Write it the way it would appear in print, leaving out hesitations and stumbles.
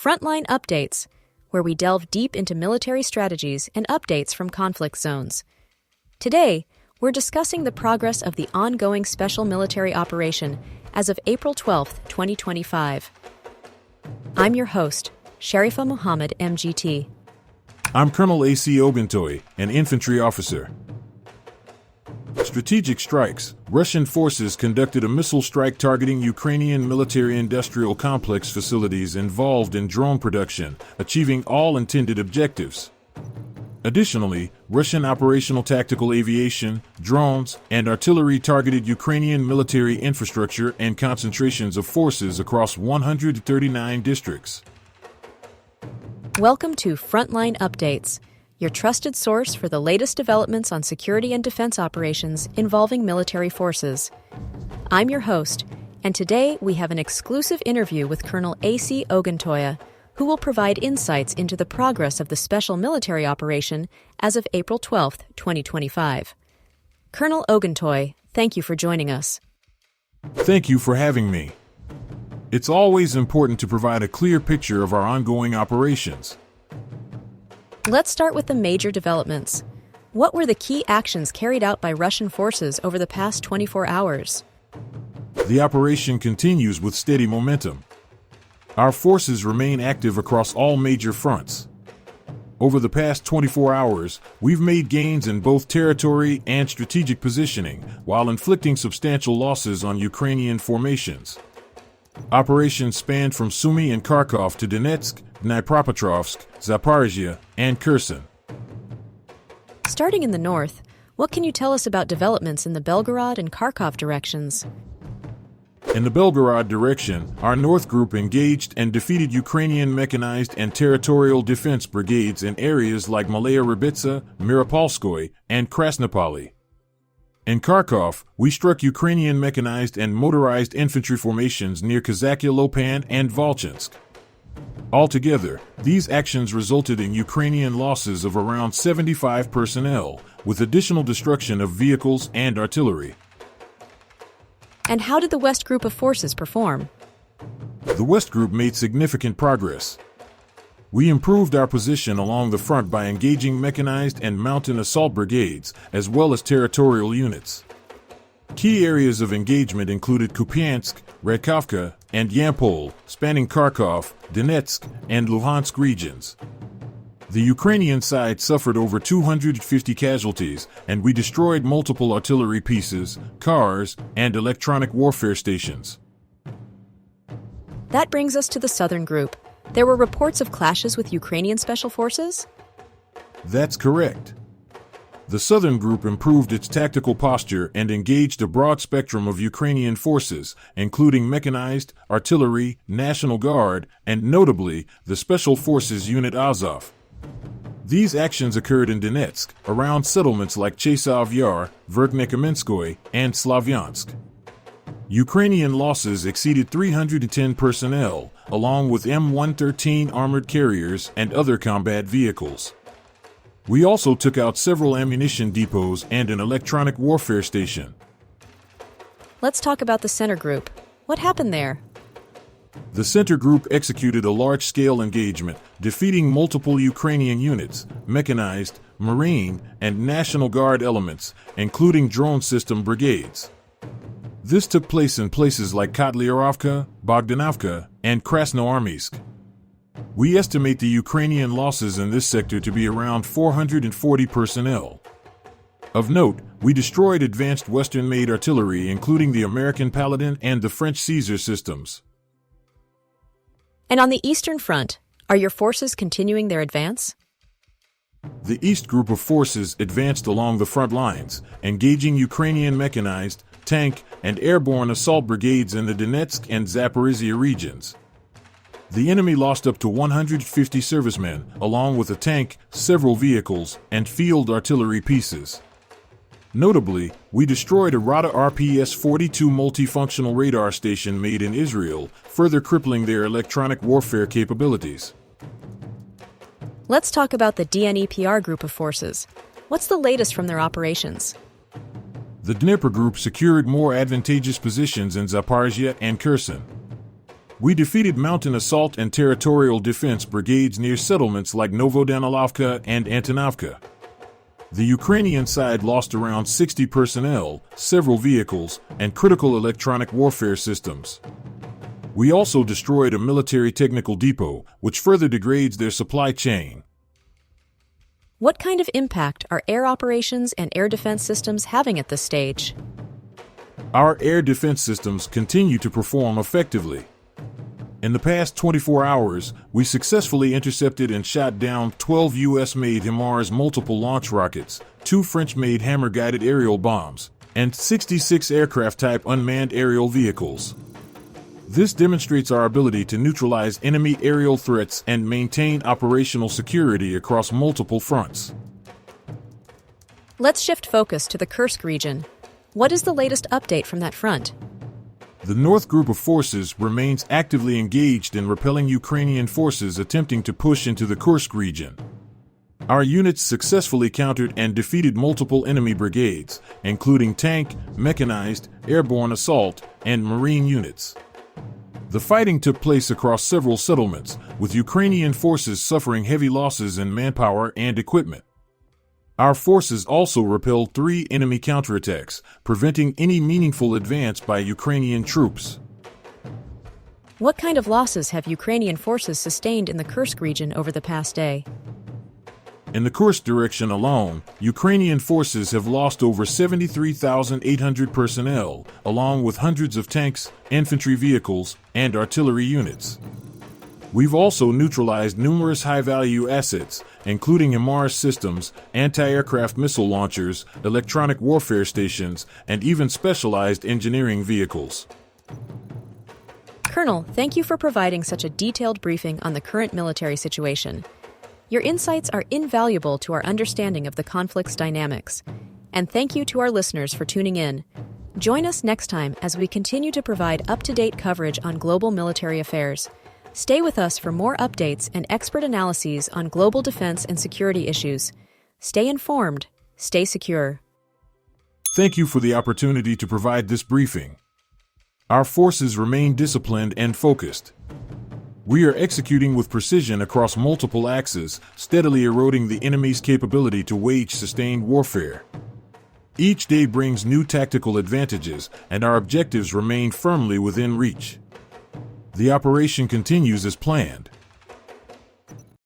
Frontline Updates, where we delve deep into military strategies and updates from conflict zones. Today, we're discussing the progress of the ongoing special military operation as of April 12, 2025. I'm your host, Sherifa Mohammed, MGT. I'm Colonel A.C. Ogintoya, an infantry officer. Strategic strikes. Russian forces conducted a missile strike targeting Ukrainian military-industrial complex facilities involved in drone production, achieving all intended objectives. Additionally, Russian operational tactical aviation, drones, and artillery targeted Ukrainian military infrastructure and concentrations of forces across 139 districts. Welcome to Frontline Updates, your trusted source for the latest developments on security and defense operations involving military forces. I'm your host, and today we have an exclusive interview with Colonel A.C. Ogintoya, who will provide insights into the progress of the special military operation as of April 12, 2025. Colonel Ogintoya, thank you for joining us. Thank you for having me. It's always important to provide a clear picture of our ongoing operations. Let's start with the major developments. What were the key actions carried out by Russian forces over the past 24 hours? The operation continues with steady momentum. Our forces remain active across all major fronts. Over the past 24 hours, we've made gains in both territory and strategic positioning, while inflicting substantial losses on Ukrainian formations. Operations spanned from Sumy and Kharkov to Donetsk, Dnipropetrovsk, Zaporizhia, and Kherson. Starting in the north, what can you tell us about developments in the Belgorod and Kharkov directions? In the Belgorod direction, our North Group engaged and defeated Ukrainian mechanized and territorial defense brigades in areas like Malaya Rybitsa, Mirapolskoye, and Krasnopoly. In Kharkov, we struck Ukrainian mechanized and motorized infantry formations near Kazakia Lopan and Volchansk. Altogether, these actions resulted in Ukrainian losses of around 75 personnel, with additional destruction of vehicles and artillery. And how did the West Group of forces perform? The West Group made significant progress. We improved our position along the front by engaging mechanized and mountain assault brigades, as well as territorial units. Key areas of engagement included Kupiansk, Rakovka, and Yampol, spanning Kharkov, Donetsk, and Luhansk regions. The Ukrainian side suffered over 250 casualties, and we destroyed multiple artillery pieces, cars, and electronic warfare stations. That brings us to the Southern Group. There were reports of clashes with Ukrainian special forces? That's correct. The Southern Group improved its tactical posture and engaged a broad spectrum of Ukrainian forces, including mechanized, artillery, National Guard, and notably, the Special Forces Unit Azov. These actions occurred in Donetsk, around settlements like Chasov Yar, Verkhnekamenskoye, and Slavyansk. Ukrainian losses exceeded 310 personnel, along with M113 armored carriers and other combat vehicles. We also took out several ammunition depots and an electronic warfare station. Let's talk about the Center Group. What happened there? The Center Group executed a large-scale engagement, defeating multiple Ukrainian units, mechanized, Marine, and National Guard elements, including drone system brigades. This took place in places like Kotlyarovka, Bogdanovka, and Krasnoarmysk. We estimate the Ukrainian losses in this sector to be around 440 personnel. Of note, we destroyed advanced Western-made artillery including the American Paladin and the French Caesar systems. And on the Eastern Front, are your forces continuing their advance? The East Group of forces advanced along the front lines, engaging Ukrainian mechanized, tank, and airborne assault brigades in the Donetsk and Zaporizhia regions. The enemy lost up to 150 servicemen, along with a tank, several vehicles, and field artillery pieces. Notably, we destroyed a Rada RPS-42 multifunctional radar station made in Israel, further crippling their electronic warfare capabilities. Let's talk about the DNEPR group of forces. What's the latest from their operations? The Dnipro Group secured more advantageous positions in Zaporizhia and Kherson. We defeated mountain assault and territorial defense brigades near settlements like Novodanilovka and Antonovka. The Ukrainian side lost around 60 personnel, several vehicles, and critical electronic warfare systems. We also destroyed a military technical depot, which further degrades their supply chain. What kind of impact are air operations and air defense systems having at this stage? Our air defense systems continue to perform effectively. In the past 24 hours, we successfully intercepted and shot down 12 U.S.-made HIMARS multiple launch rockets, 2 French-made hammer-guided aerial bombs, and 66 aircraft-type unmanned aerial vehicles. This demonstrates our ability to neutralize enemy aerial threats and maintain operational security across multiple fronts. Let's shift focus to the Kursk region. What is the latest update from that front? The North Group of forces remains actively engaged in repelling Ukrainian forces attempting to push into the Kursk region. Our units successfully countered and defeated multiple enemy brigades, including tank, mechanized, airborne assault, and marine units. The fighting took place across several settlements, with Ukrainian forces suffering heavy losses in manpower and equipment. Our forces also repelled 3 enemy counterattacks, preventing any meaningful advance by Ukrainian troops. What kind of losses have Ukrainian forces sustained in the Kursk region over the past day? In the Kursk direction alone, Ukrainian forces have lost over 73,800 personnel, along with hundreds of tanks, infantry vehicles, and artillery units. We've also neutralized numerous high-value assets, including HIMARS systems, anti-aircraft missile launchers, electronic warfare stations, and even specialized engineering vehicles. Colonel, thank you for providing such a detailed briefing on the current military situation. Your insights are invaluable to our understanding of the conflict's dynamics. And thank you to our listeners for tuning in. Join us next time as we continue to provide up-to-date coverage on global military affairs. Stay with us for more updates and expert analyses on global defense and security issues. Stay informed, stay secure. Thank you for the opportunity to provide this briefing. Our forces remain disciplined and focused. We are executing with precision across multiple axes, steadily eroding the enemy's capability to wage sustained warfare. Each day brings new tactical advantages, and our objectives remain firmly within reach. The operation continues as planned.